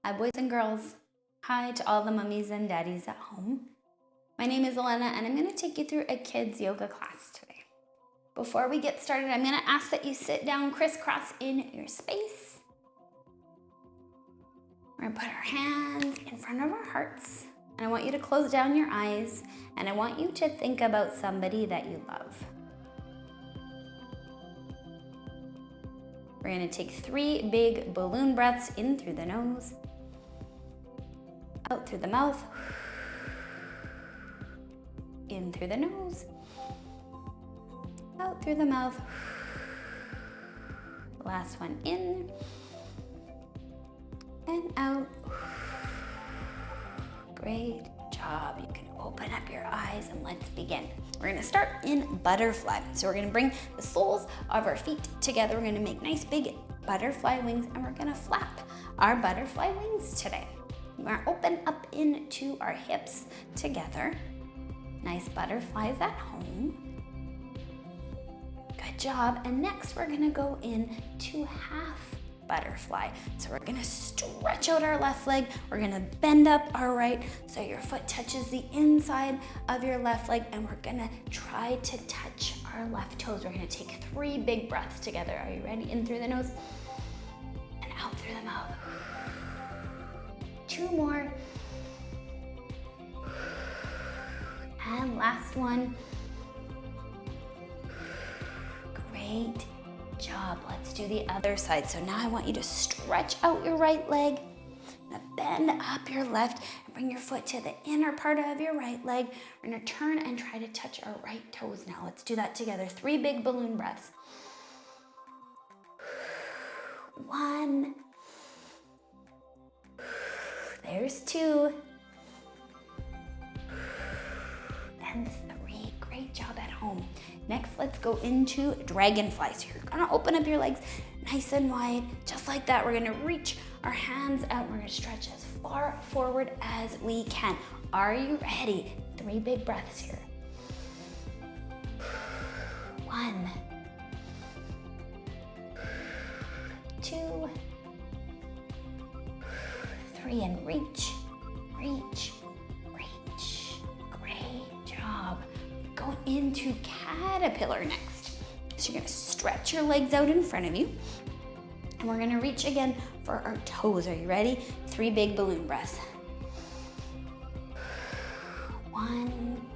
Hi, boys and girls. Hi to all the mummies and daddies at home. My name is Elenna, and I'm going to take you through a kids yoga class today. Before we get started, I'm going to ask that you sit down crisscross in your space. We're going to put our hands in front of our hearts, and I want you to close down your eyes, and I want you to think about somebody that you love. We're going to take 3 big balloon breaths in through the nose, out through the mouth, in through the nose, out through the mouth. Last one in and out. Great job. You can open up your eyes and let's begin. We're going to start in butterfly. So we're going to bring the soles of our feet together. We're going to make nice big butterfly wings, and we're going to flap our butterfly wings today. We're going to open up into our hips together. Nice butterflies at home. Good job. And next we're going to go into half butterfly. So we're going to stretch out our left leg. We're going to bend up our right so your foot touches the inside of your left leg, and we're going to try to touch our left toes. We're going to take 3 big breaths together. Are you ready? In through the nose and out through the mouth. 2 more. And last one. Great job. Let's do the other side. So now I want you to stretch out your right leg. Now bend up your left and bring your foot to the inner part of your right leg. We're going to turn and try to touch our right toes now. Let's do that together. 3 big balloon breaths. 1. There's 2. And 3. Great job at home. Next, let's go into dragonfly. So you're gonna open up your legs nice and wide, just like that. We're gonna reach our hands out. We're gonna stretch as far forward as we can. Are you ready? 3 big breaths here. 1, 2, 3, and reach, reach, reach. Great job. Go into caterpillar next. So you're gonna stretch your legs out in front of you, and we're gonna reach again for our toes. Are you ready? 3 big balloon breaths. 1,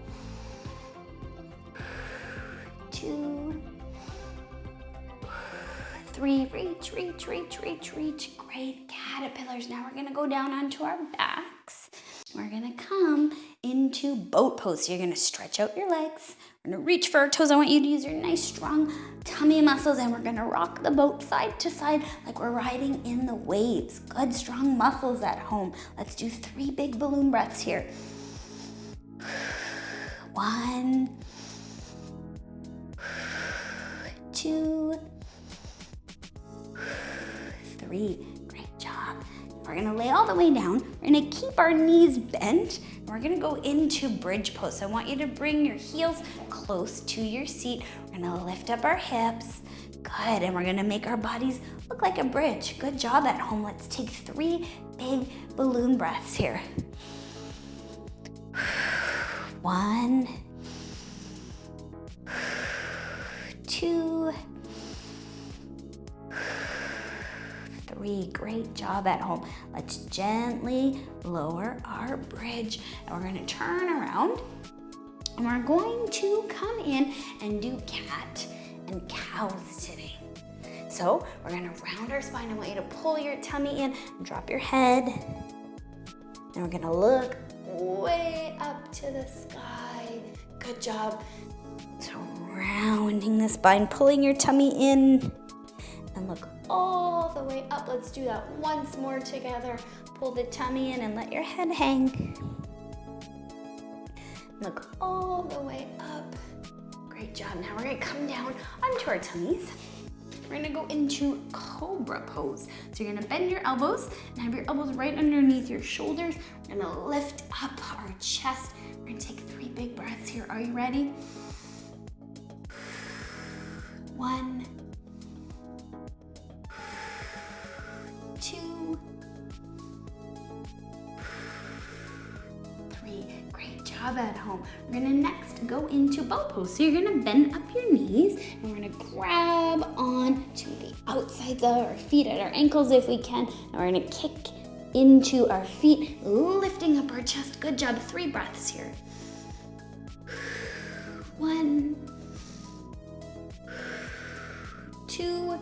2, 3. Reach, reach, reach, reach, reach. Great caterpillars. Now we're gonna go down onto our backs. We're gonna come into boat pose. So you're gonna stretch out your legs. We're gonna reach for our toes. I want you to use your nice strong tummy muscles, and we're gonna rock the boat side to side like we're riding in the waves. Good strong muscles at home. Let's do 3 big balloon breaths here. 1, 2, 3. Great job. We're gonna lay all the way down. We're gonna keep our knees bent. And we're gonna go into bridge pose. So I want you to bring your heels close to your seat. We're gonna lift up our hips. Good, and we're gonna make our bodies look like a bridge. Good job at home. Let's take 3 big balloon breaths here. 1, 2, 3. Great job at home. Let's gently lower our bridge, and we're going to turn around, and we're going to come in and do cat and cows today. So we're going to round our spine. I want you to pull your tummy in and drop your head, and we're going to look way up to the sky. Good job. So rounding the spine, pulling your tummy in, and look all the way up. Let's do that once more together. Pull the tummy in and let your head hang. Look all the way up. Great job. Now we're gonna come down onto our tummies. We're gonna go into cobra pose. So you're gonna bend your elbows and have your elbows right underneath your shoulders. We're gonna lift up our chest. We're gonna take 3 big breaths here. Are you ready? 1, 2, job at home. We're gonna next go into bow pose. So you're gonna bend up your knees and we're gonna grab on to the outsides of our feet at our ankles if we can. And we're gonna kick into our feet, lifting up our chest. Good job, 3 breaths here. 1, 2,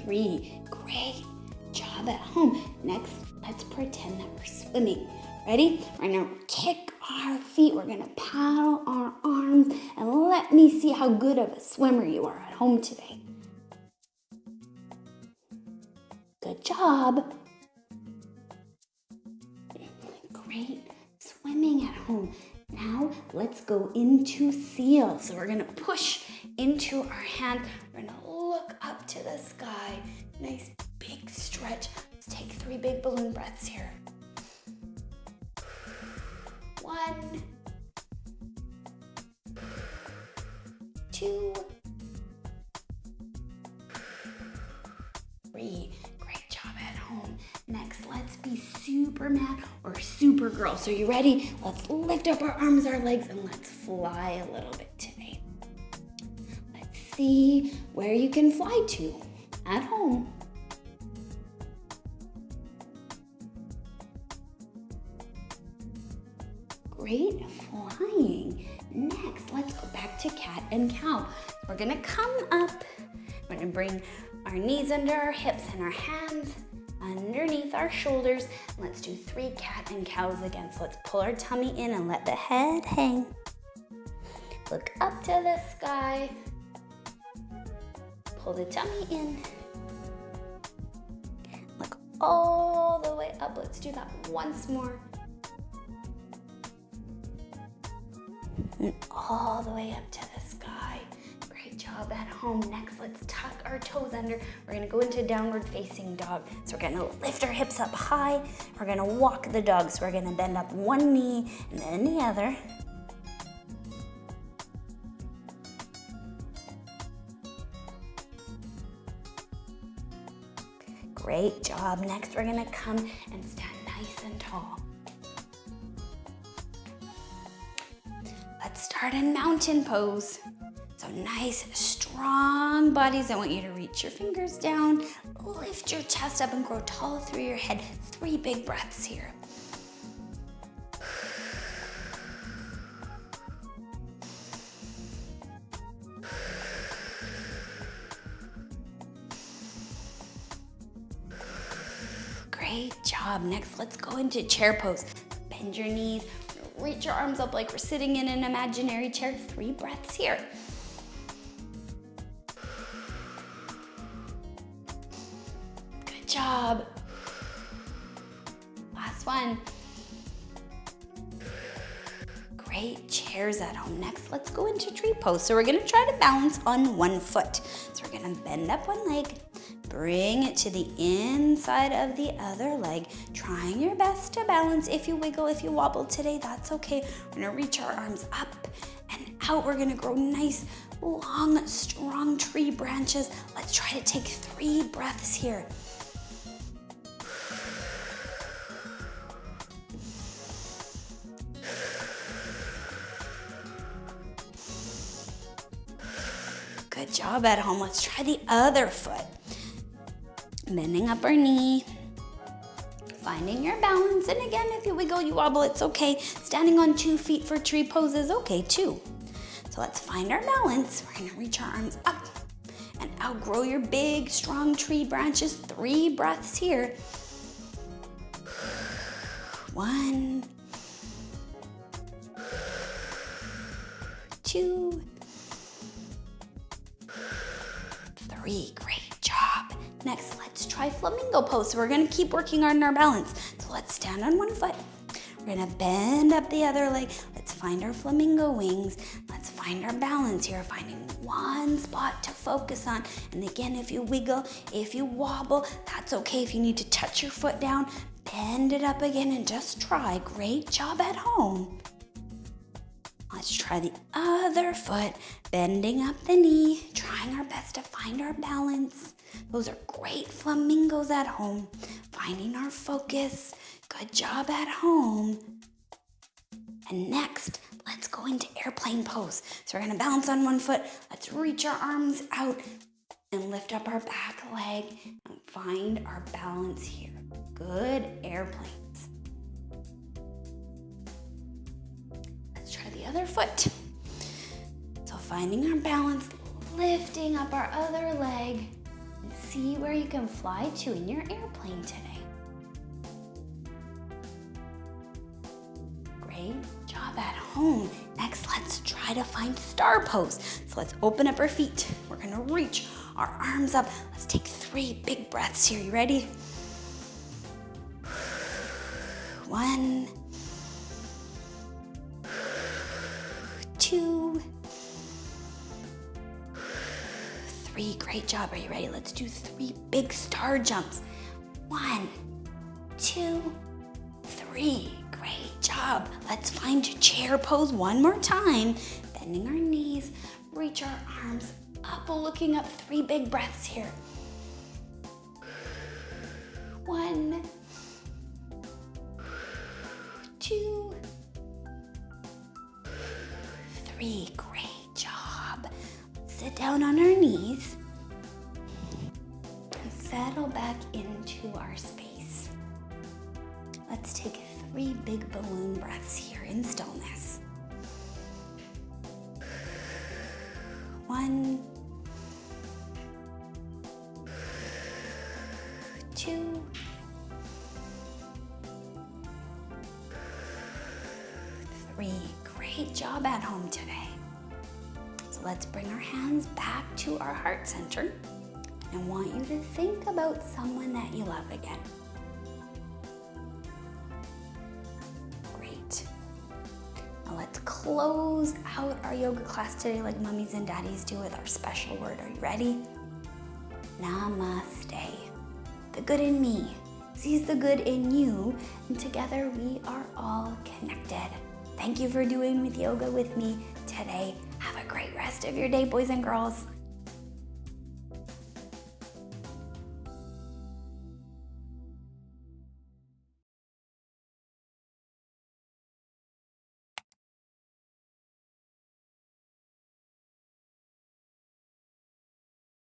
3. Great job at home. Next, let's pretend that we're swimming. Ready? We're gonna kick our feet. We're gonna paddle our arms, and let me see how good of a swimmer you are at home today. Good job. Great swimming at home. Now let's go into seal. So we're gonna push into our hands. We're gonna look up to the sky. Nice big stretch. Let's take 3 big balloon breaths here. 1, 2, 3. Great job at home. Next, let's be Superman or Supergirl. So you ready? Let's lift up our arms, our legs, and let's fly a little bit today. Let's see where you can fly to at home. Great flying. Next, let's go back to cat and cow. We're gonna come up. We're gonna bring our knees under our hips and our hands underneath our shoulders. Let's do 3 cat and cows again. So let's pull our tummy in and let the head hang. Look up to the sky. Pull the tummy in. Look all the way up. Let's do that once more. And all the way up to the sky. Great job at home. Next, let's tuck our toes under. We're gonna go into downward facing dog. So we're gonna lift our hips up high. We're gonna walk the dog. So we're gonna bend up one knee and then the other. Great job. Next, we're gonna come and stand nice and tall. Let's start in mountain pose. So nice, strong bodies. I want you to reach your fingers down, lift your chest up and grow tall through your head. 3 big breaths here. Great job. Next, let's go into chair pose. Bend your knees, reach your arms up like we're sitting in an imaginary chair. 3 breaths here. Good job. Last one. Great, chairs at home. Next, let's go into tree pose. So we're gonna try to balance on 1 foot. So we're gonna bend up 1 leg, bring it to the inside of the other leg, trying your best to balance. If you wiggle, if you wobble today, that's okay. We're gonna reach our arms up and out. We're gonna grow nice, long, strong tree branches. Let's try to take 3 breaths here. Good job at home. Let's try the other foot. Bending up our knee, finding your balance. And again, if you wiggle, you wobble, it's okay. Standing on 2 feet for tree pose is okay too. So let's find our balance. We're gonna reach our arms up and outgrow your big, strong tree branches. 3 breaths here. 1, 2, 3. Great job. Next, let's try flamingo pose. So we're gonna keep working on our balance. So let's stand on 1 foot. We're gonna bend up the other leg. Let's find our flamingo wings. Let's find our balance here, finding 1 spot to focus on. And again, if you wiggle, if you wobble, that's okay. If you need to touch your foot down, bend it up again and just try. Great job at home. Let's try the other foot, bending up the knee, trying our best to find our balance. Those are great flamingos at home. Finding our focus. Good job at home. And next, let's go into airplane pose. So we're gonna balance on one foot. Let's reach our arms out and lift up our back leg and find our balance here. Good airplanes. Let's try the other foot. So finding our balance, lifting up our other leg, and see where you can fly to in your airplane today. Great job at home. Next, let's try to find star pose. So let's open up our feet. We're gonna reach our arms up. Let's take 3 big breaths here. You ready? 1, 2, 3. Great job. Are you ready? Let's do 3 big star jumps. 1, 2, 3. Great job. Let's find chair pose one more time. Bending our knees, reach our arms up, looking up. 3 big breaths here. 1, 2, 3. Great job. Sit down on our knees and settle back into our space. Let's take 3 big balloon breaths here in stillness. 1, 2, 3. Great job at home today. So let's bring our hands back to our heart center. I want you to think about someone that you love again. Great. Now let's close out our yoga class today like mummies and daddies do with our special word. Are you ready? Namaste. The good in me sees the good in you, and together we are all connected. Thank you for doing yoga with me today. Have a great rest of your day, boys and girls.